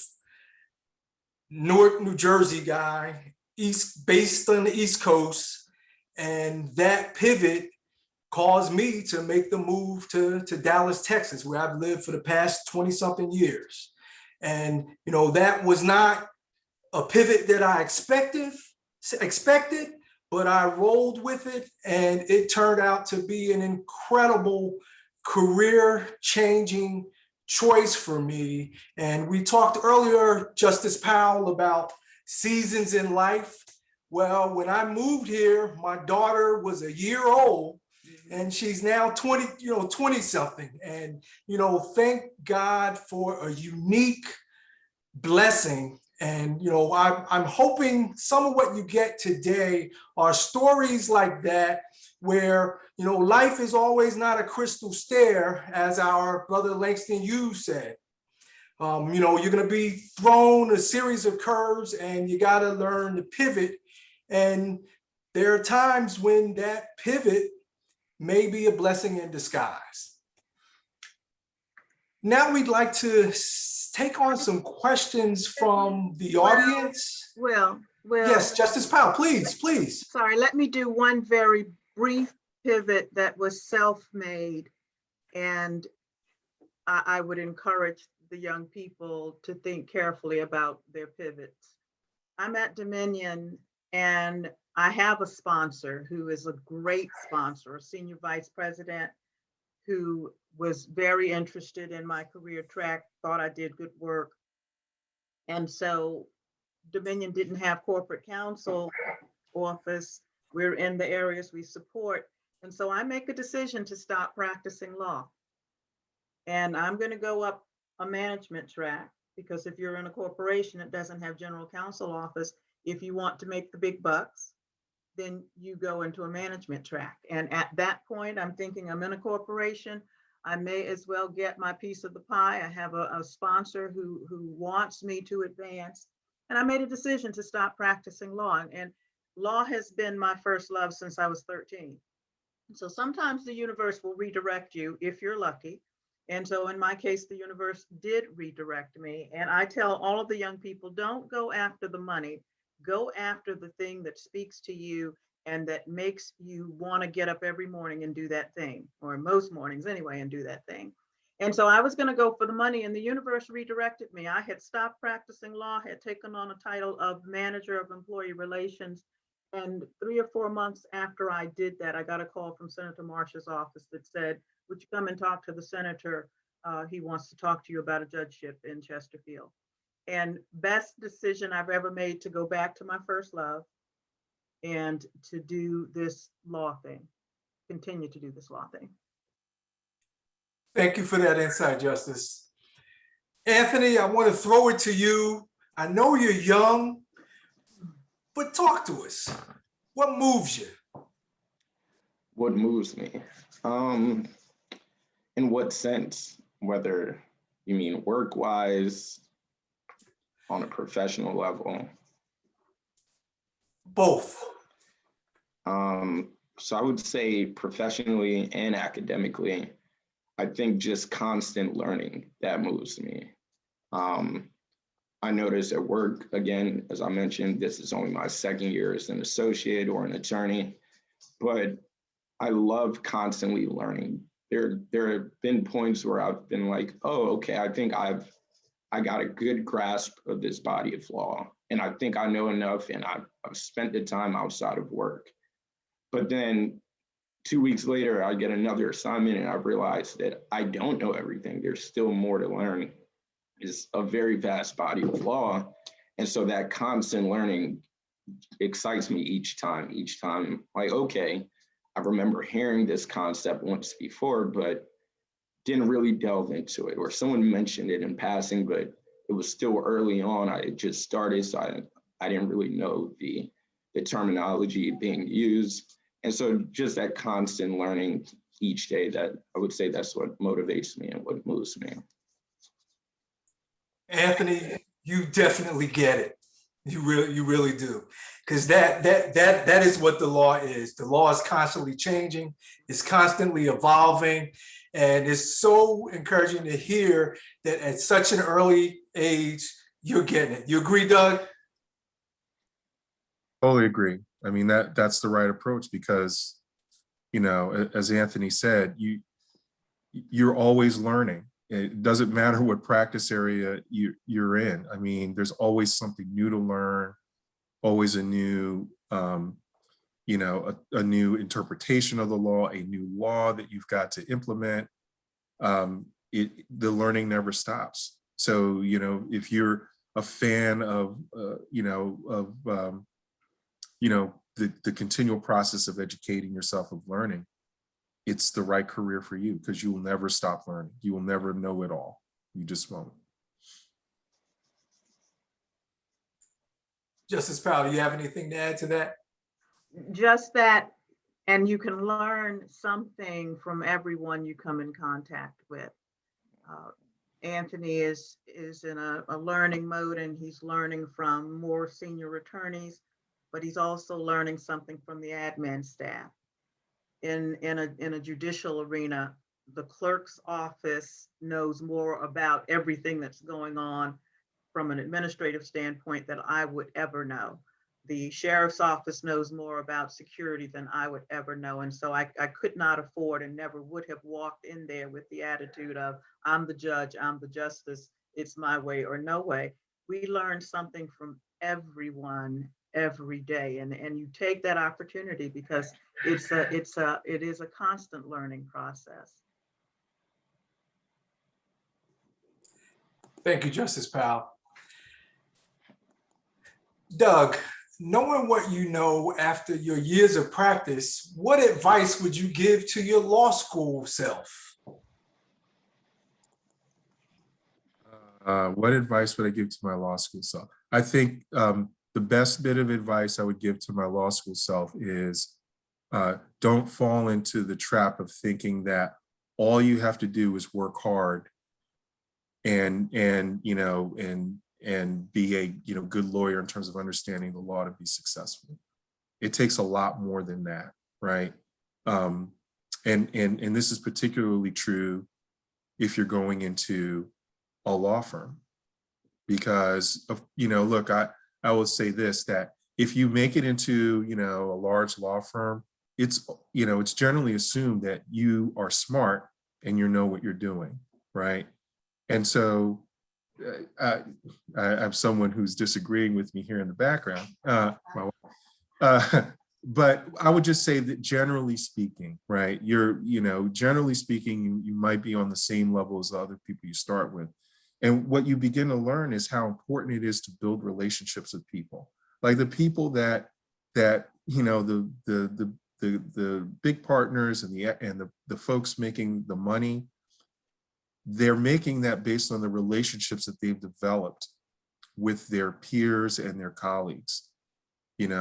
Newark, New Jersey guy, based on the East Coast, and that pivot caused me to make the move to Dallas, Texas, where I've lived for the past 20-something years. And, you know, that was not a pivot that I expected, but I rolled with it, and it turned out to be an incredible career-changing choice for me. And we talked earlier, Justice Powell, about seasons in life. Well, when I moved here, my daughter was a year old, and she's now 20 something. And, you know, thank God for a unique blessing. And, you know, I'm hoping some of what you get today are stories like that, where, you know, life is always not a crystal stair, as our brother Langston Hughes said. You know, you're going to be thrown a series of curves, and you got to learn to pivot. And there are times when that pivot may be a blessing in disguise. Now we'd like to take on some questions from the audience. Well. Yes, Justice Powell, please. Sorry, let me do one very brief pivot that was self-made. And I would encourage the young people to think carefully about their pivots. I'm at Dominion, and I have a sponsor who is a great sponsor, a senior vice president, who was very interested in my career track, thought I did good work. And so Dominion didn't have corporate counsel office. We're in the areas we support. And so I make a decision to stop practicing law. And I'm going to go up a management track, because if you're in a corporation, it doesn't have general counsel office. If you want to make the big bucks, then you go into a management track. And at that point, I'm thinking I'm in a corporation. I may as well get my piece of the pie. I have a sponsor who wants me to advance. And I made a decision to stop practicing law. And law has been my first love since I was 13. So sometimes the universe will redirect you, if you're lucky, And so in my case, the universe did redirect me. And I tell all of the young people, don't go after the money, go after the thing that speaks to you and that makes you want to get up every morning and do that thing, or most mornings anyway, and do that thing. And so I was going to go for the money, and the universe redirected me. I had stopped practicing law, had taken on a title of manager of employee relations. And 3 or 4 months after I did that, I got a call from Senator Marsh's office that said, would you come and talk to the senator? He wants to talk to you about a judgeship in Chesterfield. And best decision I've ever made to go back to my first love and to do this law thing, continue to do this law thing. Thank you for that insight, Justice. Anthony, I want to throw it to you. I know you're young, but talk to us. What moves you? What moves me? In what sense? Whether you mean work-wise, on a professional level? Both. So I would say professionally and academically, I think just constant learning, that moves me. I noticed at work, again, as I mentioned, this is only my second year as an associate or an attorney, but I love constantly learning. There have been points where I've been like, oh, okay, I think I got a good grasp of this body of law, and I think I know enough, and I've spent the time outside of work. But then 2 weeks later, I get another assignment, and I realize that I don't know everything. There's still more to learn. It's a very vast body of law, and so that constant learning excites me each time. Like, okay, I remember hearing this concept once before, but didn't really delve into it, or someone mentioned it in passing, but it was still early on. I had just started, so I didn't really know the terminology being used. And so just that constant learning each day, that I would say that's what motivates me and what moves me. Anthony, you definitely get it. You really do. Because that is what the law is. The law is constantly changing, it's constantly evolving. And it's so encouraging to hear that at such an early age, you're getting it. You agree, Doug? Totally agree. I mean, that's the right approach because, you know, as Anthony said, you're always learning. It doesn't matter what practice area you're in. I mean, there's always something new to learn, always a new, you know, a new interpretation of the law, a new law that you've got to implement. The learning never stops. So, you know, if you're a fan of, the continual process of educating yourself, of learning, it's the right career for you because you will never stop learning. You will never know it all. You just won't. Justice Powell, do you have anything to add to that? Just that, and you can learn something from everyone you come in contact with. Anthony is in a learning mode, and he's learning from more senior attorneys, but he's also learning something from the admin staff. In a judicial arena, the clerk's office knows more about everything that's going on from an administrative standpoint than I would ever know. The sheriff's office knows more about security than I would ever know. And so I could not afford and never would have walked in there with the attitude of, I'm the judge, I'm the justice, it's my way or no way. We learn something from everyone every day. And you take that opportunity because it is a constant learning process. Thank you, Justice Powell. Doug, knowing what you know after your years of practice, what advice would you give to your law school self? What advice would I give to my law school self? I think the best bit of advice I would give to my law school self is don't fall into the trap of thinking that all you have to do is work hard and be a good lawyer in terms of understanding the law to be successful. It takes a lot more than that, right? And this is particularly true if you're going into a law firm. Because of, look, I will say this, that if you make it into, a large law firm, it's generally assumed that you are smart and you know what you're doing, right? And so I have someone who's disagreeing with me here in the background. But I would just say that generally speaking, right, generally speaking, you might be on the same level as the other people you start with. And what you begin to learn is how important it is to build relationships with people. Like the people that the big partners and the folks making the money, they're making that based on the relationships that they've developed with their peers and their colleagues. These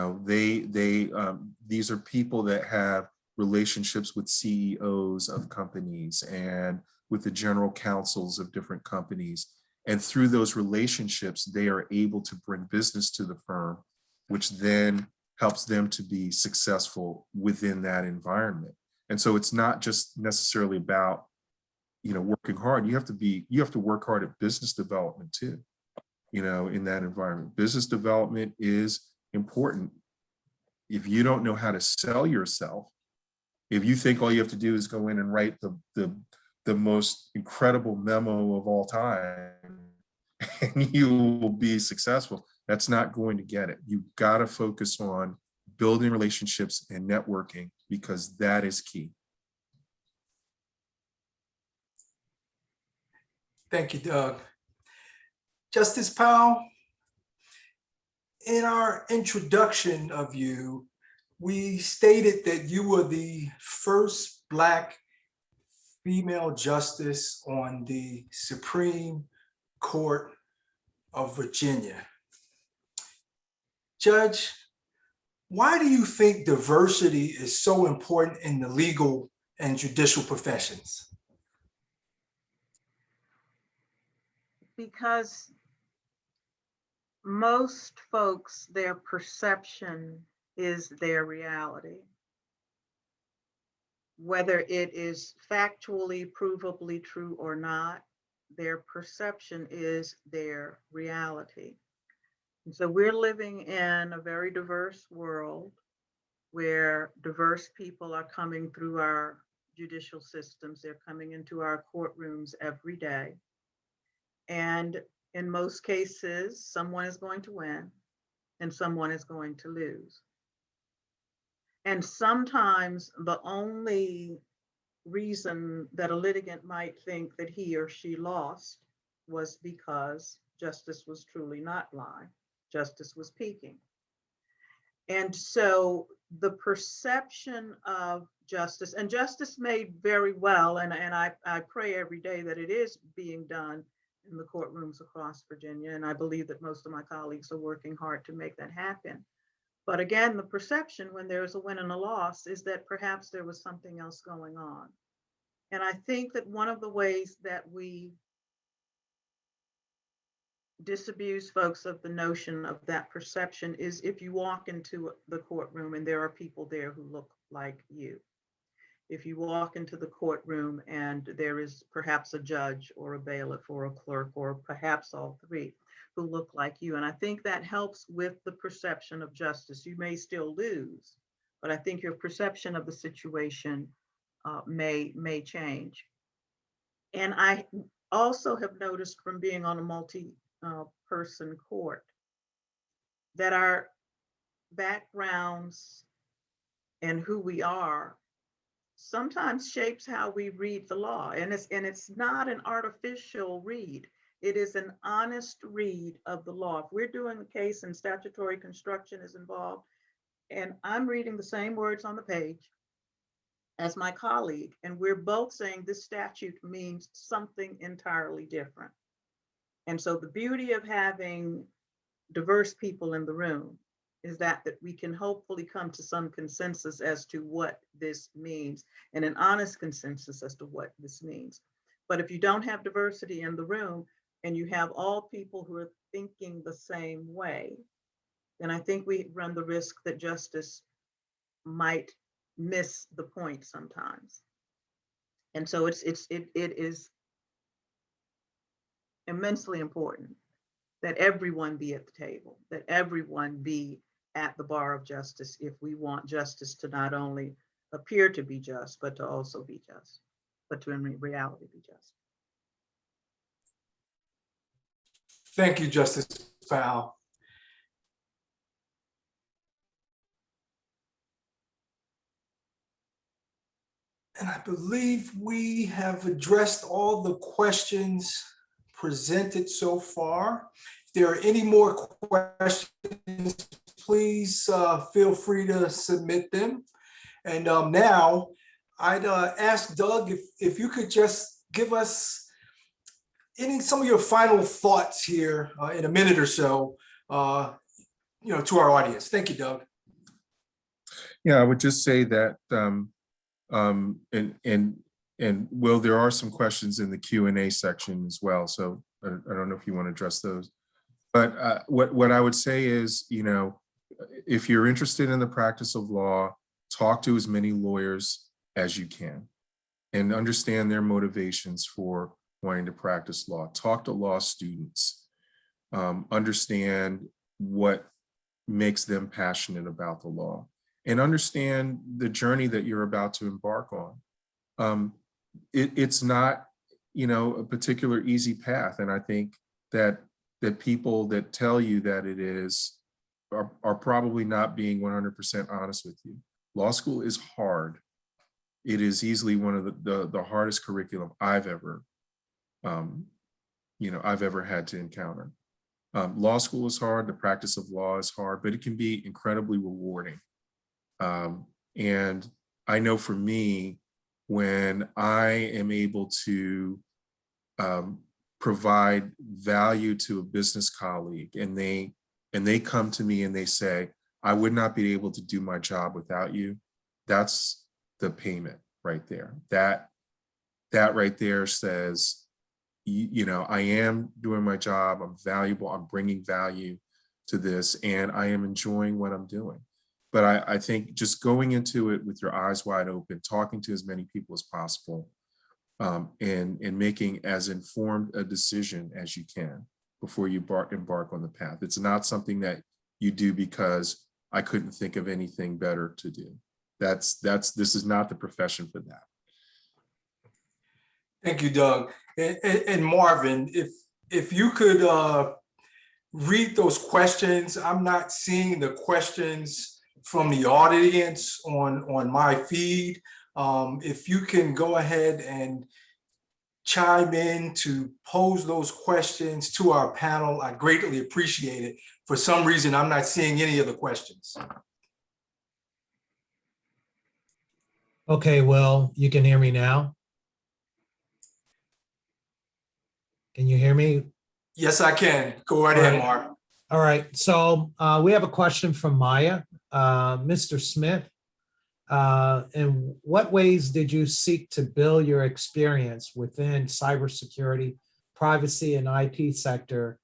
are people that have relationships with CEOs of companies and with the general counsels of different companies. And through those relationships, they are able to bring business to the firm, which then helps them to be successful within that environment. And so it's not just necessarily about, working hard. You have to work hard at business development too, in that environment. Business development is important. If you don't know how to sell yourself, if you think all you have to do is go in and write the most incredible memo of all time and you will be successful, that's not going to get it. You've got to focus on building relationships and networking, because that is key. Thank you, Doug. Justice Powell, in our introduction of you, we stated that you were the first Black female justice on the Supreme Court of Virginia. Judge, why do you think diversity is so important in the legal and judicial professions? Because most folks, their perception is their reality. Whether it is factually, provably true or not, their perception is their reality. And so we're living in a very diverse world where diverse people are coming through our judicial systems. They're coming into our courtrooms every day. And in most cases, someone is going to win and someone is going to lose. And sometimes the only reason that a litigant might think that he or she lost was because justice was truly not blind, justice was peaking. And so the perception of justice, and justice may very well, and I pray every day that it is being done in the courtrooms across Virginia, and I believe that most of my colleagues are working hard to make that happen. But again, the perception when there's a win and a loss is that perhaps there was something else going on. And I think that one of the ways that we disabuse folks of the notion of that perception is if you walk into the courtroom and there are people there who look like you. If you walk into the courtroom and there is perhaps a judge or a bailiff or a clerk or perhaps all three who look like you. And I think that helps with the perception of justice. You may still lose, but I think your perception of the situation may change. And I also have noticed from being on a multi-person court that our backgrounds and who we are sometimes shapes how we read the law. And it's not an artificial read. It is an honest read of the law. If we're doing a case and statutory construction is involved, and I'm reading the same words on the page as my colleague, and we're both saying this statute means something entirely different. And so the beauty of having diverse people in the room is that we can hopefully come to some consensus as to what this means, and an honest consensus as to what this means. But if you don't have diversity in the room and you have all people who are thinking the same way, then I think we run the risk that justice might miss the point sometimes. And so it is immensely important that everyone be at the table, that everyone be at the bar of justice if we want justice to not only appear to be just, but to also be just, but to in reality be just. Thank you, Justice Powell. And I believe we have addressed all the questions presented so far. If there are any more questions, please feel free to submit them. And now I'd ask Doug if you could just give us some of your final thoughts here in a minute or so, to our audience. Thank you, Doug. Yeah, I would just say that, and Will, there are some questions in the Q&A section as well. So I don't know if you want to address those. But what I would say is, if you're interested in the practice of law, talk to as many lawyers as you can and understand their motivations for wanting to practice law. Talk to law students, understand what makes them passionate about the law, and understand the journey that you're about to embark on. It's not, a particular easy path. And I think that people that tell you that it is are probably not being 100% honest with you. Law school is hard. It is easily one of the hardest curriculum I've ever had to encounter. Law school is hard. The practice of law is hard, but it can be incredibly rewarding. And I know for me, when I am able to provide value to a business colleague and they come to me and they say, I would not be able to do my job without you, that's the payment right there. That right there says, I am doing my job, I'm valuable, I'm bringing value to this, and I am enjoying what I'm doing. But I think just going into it with your eyes wide open, talking to as many people as possible, and making as informed a decision as you can before you embark on the path. It's not something that you do because I couldn't think of anything better to do. This is not the profession for that. Thank you, Doug. And Marvin, if you could read those questions. I'm not seeing the questions from the audience on my feed. If you can go ahead and chime in to pose those questions to our panel, I'd greatly appreciate it. For some reason, I'm not seeing any of the questions. Okay, well, you can hear me now. Can you hear me? Yes, I can. Go right ahead, Mark. All right, so we have a question from Maya. Mr. Smith, in what ways did you seek to build your experience within cybersecurity, privacy, and IT sector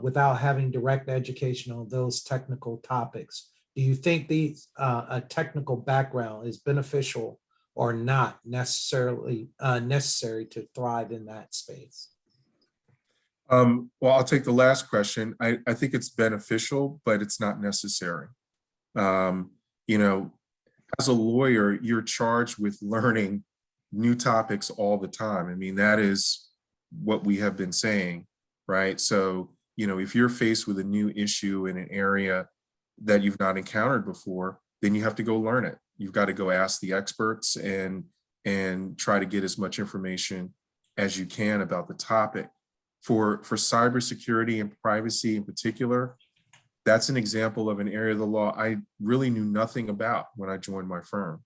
without having direct education on those technical topics? Do you think a technical background is beneficial or not necessarily necessary to thrive in that space? Well, I'll take the last question. I think it's beneficial, but it's not necessary. As a lawyer, you're charged with learning new topics all the time. I mean, that is what we have been saying, right? So, if you're faced with a new issue in an area that you've not encountered before, then you have to go learn it. You've got to go ask the experts and try to get as much information as you can about the topic. For cybersecurity and privacy in particular, that's an example of an area of the law I really knew nothing about when I joined my firm.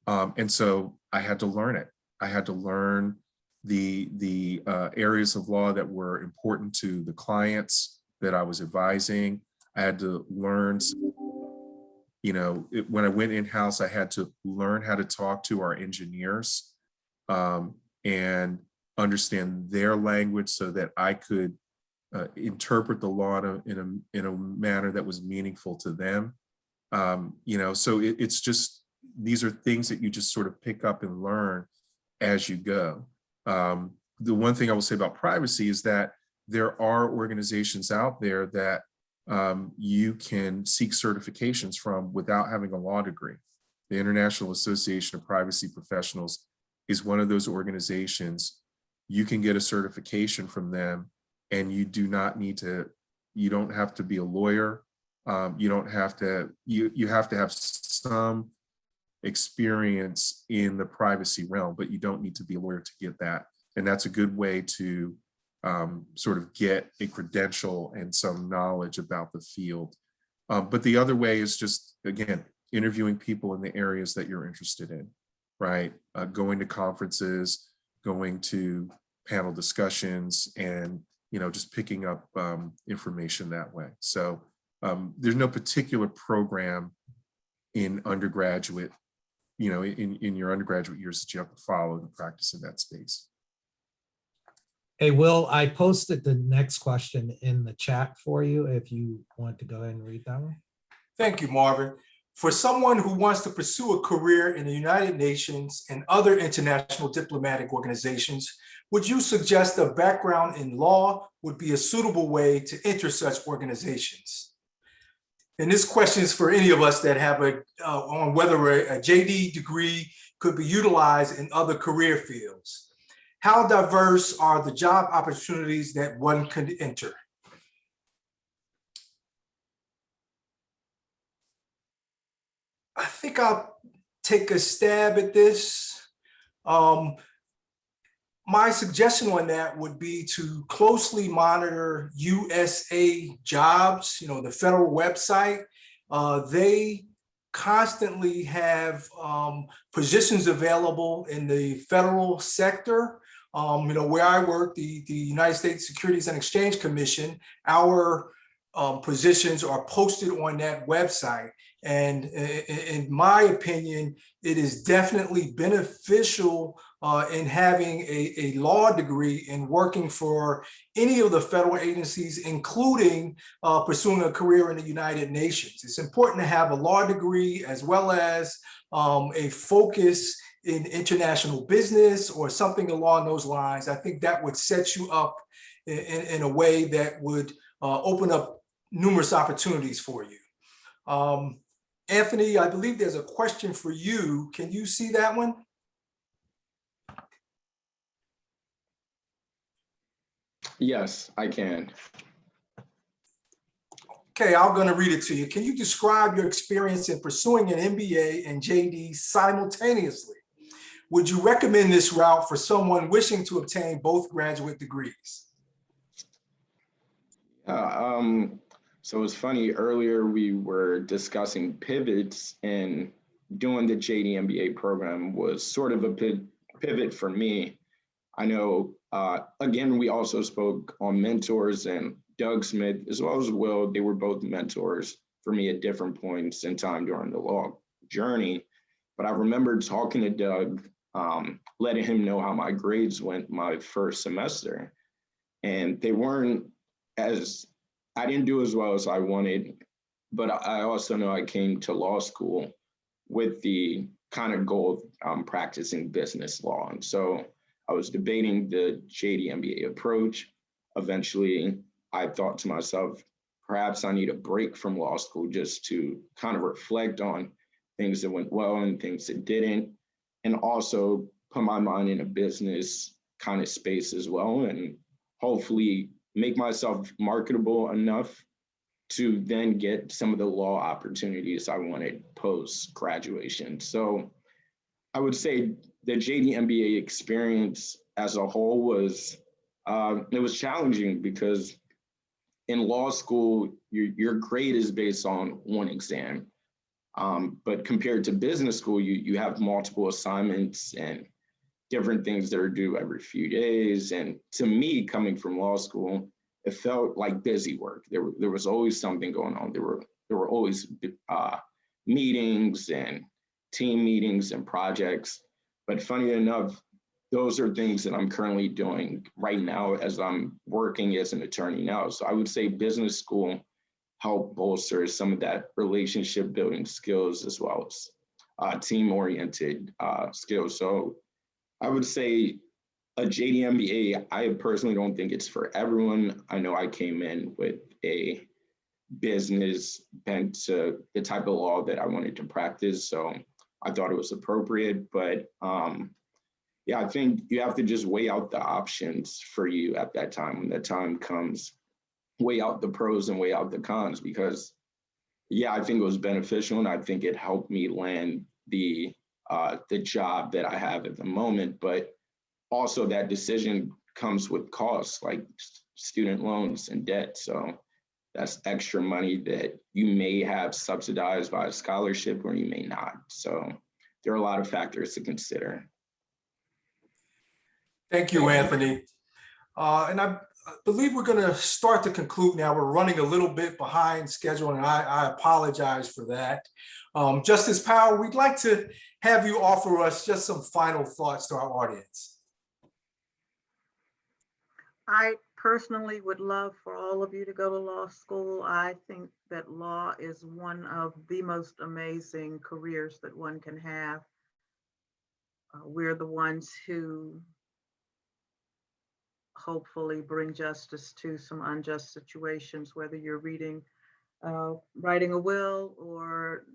And so I had to learn it. I had to learn the areas of law that were important to the clients that I was advising. I had to learn, when I went in-house, I had to learn how to talk to our engineers and understand their language so that I could interpret the law in a manner that was meaningful to them. So it's just, these are things that you just sort of pick up and learn as you go. the one thing I will say about privacy is that there are organizations out there that you can seek certifications from without having a law degree. The International Association of Privacy Professionals is one of those organizations. You can get a certification from them, and you do not need to, you don't have to be a lawyer. You don't have to, you have to have some experience in the privacy realm, but you don't need to be a lawyer to get that. And that's a good way to sort of get a credential and some knowledge about the field. But the other way is just, again, interviewing people in the areas that you're interested in, right? Going to conferences, going to panel discussions, and just picking up information that way. So there's no particular program in undergraduate, in your undergraduate years that you have to follow the practice in that space. Hey, Will, I posted the next question in the chat for you if you want to go ahead and read that one. Thank you, Marvin. For someone who wants to pursue a career in the United Nations and other international diplomatic organizations, would you suggest a background in law would be a suitable way to enter such organizations? And this question is for any of us that have on whether a JD degree could be utilized in other career fields. How diverse are the job opportunities that one could enter? I think I'll take a stab at this. My suggestion on that would be to closely monitor USA Jobs, the federal website. They constantly have positions available in the federal sector. Where I work, the United States Securities and Exchange Commission, our positions are posted on that website. And in my opinion, it is definitely beneficial in having a law degree and working for any of the federal agencies, including pursuing a career in the United Nations. It's important to have a law degree as well as a focus in international business or something along those lines. I think that would set you up in a way that would open up numerous opportunities for you. Anthony, I believe there's a question for you. Can you see that one? Yes, I can. Okay, I'm going to read it to you. Can you describe your experience in pursuing an MBA and JD simultaneously? Would you recommend this route for someone wishing to obtain both graduate degrees? So it's funny, earlier we were discussing pivots, and doing the JD MBA program was sort of a pivot for me. I know, again, we also spoke on mentors, and Doug Smith, as well as Will, they were both mentors for me at different points in time during the law journey. But I remember talking to Doug, letting him know how my grades went my first semester. And they weren't I didn't do as well as I wanted, but I also know I came to law school with the kind of goal of practicing business law. And so I was debating the JD MBA approach. Eventually, I thought to myself, perhaps I need a break from law school just to kind of reflect on things that went well and things that didn't, and also put my mind in a business kind of space as well, and hopefully make myself marketable enough to then get some of the law opportunities I wanted post-graduation. So I would say the JD MBA experience as a whole was, it was challenging because in law school, your grade is based on one exam. But compared to business school, you have multiple assignments and different things that are due every few days. And to me, coming from law school, it felt like busy work. There was always something going on. There were always meetings and team meetings and projects. But funny enough, those are things that I'm currently doing right now as I'm working as an attorney now. So I would say business school helped bolster some of that relationship building skills as well as team-oriented skills. So I would say a JD MBA, I personally don't think it's for everyone. I know I came in with a business bent to the type of law that I wanted to practice, so I thought it was appropriate. But yeah, I think you have to just weigh out the options for you at that time. When that time comes, weigh out the pros and weigh out the cons, because yeah, I think it was beneficial, and I think it helped me land the job that I have at the moment. But also that decision comes with costs like student loans and debt. So that's extra money that you may have subsidized by a scholarship or you may not. So there are a lot of factors to consider. Thank you, Anthony. And I believe we're going to start to conclude now. We're running a little bit behind schedule, and I apologize for that. Justice Powell, we'd like to have you offer us just some final thoughts to our audience. I personally would love for all of you to go to law school. I think that law is one of the most amazing careers that one can have. We're the ones who hopefully bring justice to some unjust situations, whether you're writing a will or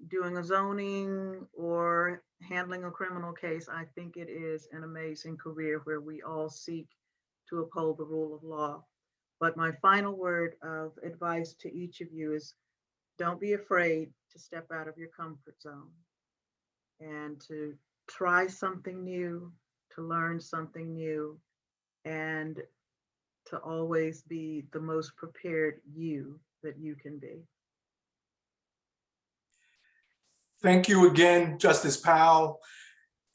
doing a zoning or handling a criminal case. I think it is an amazing career where we all seek to uphold the rule of law. But my final word of advice to each of you is don't be afraid to step out of your comfort zone and to try something new, to learn something new, and to always be the most prepared you that you can be. Thank you again, Justice Powell,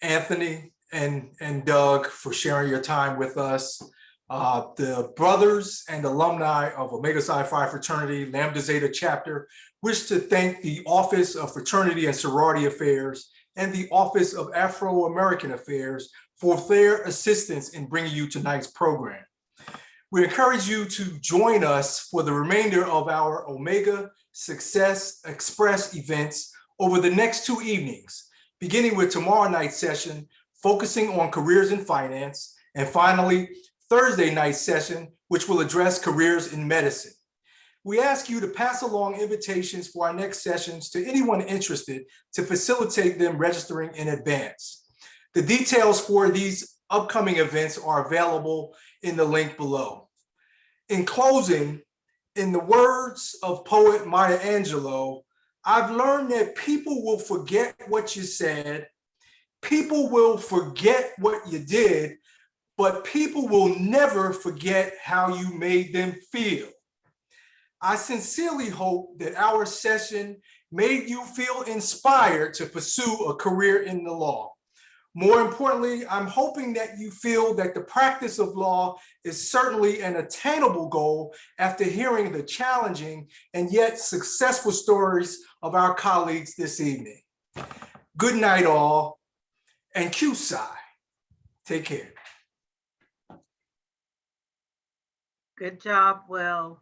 Anthony, and Doug, for sharing your time with us. The brothers and alumni of Omega Psi Phi Fraternity, Lambda Zeta Chapter, wish to thank the Office of Fraternity and Sorority Affairs and the Office of Afro-American Affairs for their assistance in bringing you tonight's program. We encourage you to join us for the remainder of our Omega Success Express events over the next 2 evenings, beginning with tomorrow night's session, focusing on careers in finance, and finally, Thursday night session, which will address careers in medicine. We ask you to pass along invitations for our next sessions to anyone interested to facilitate them registering in advance. The details for these upcoming events are available in the link below. In closing, in the words of poet Maya Angelou, I've learned that people will forget what you said, people will forget what you did, but people will never forget how you made them feel. I sincerely hope that our session made you feel inspired to pursue a career in the law. More importantly, I'm hoping that you feel that the practice of law is certainly an attainable goal after hearing the challenging and yet successful stories of our colleagues this evening. Good night, all, and Q-Psi. Take care. Good job, Will.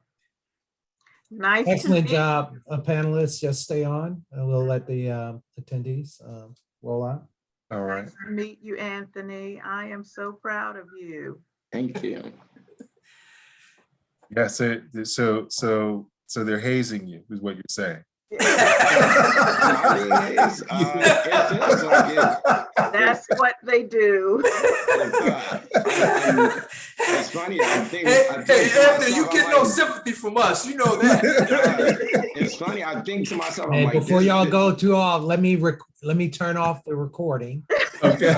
Nice Excellent to job, panelists. Just stay on and we'll let the attendees roll out. All right. Nice to meet you, Anthony. I am so proud of you. Thank you. Yeah, so they're hazing you, is what you're saying. That's what they do. It's funny. Hey, Anthony, you get no sympathy from us. You know that. It's funny. I think to myself, I'm Hey, like, before y'all go too off, let me turn off the recording. Okay.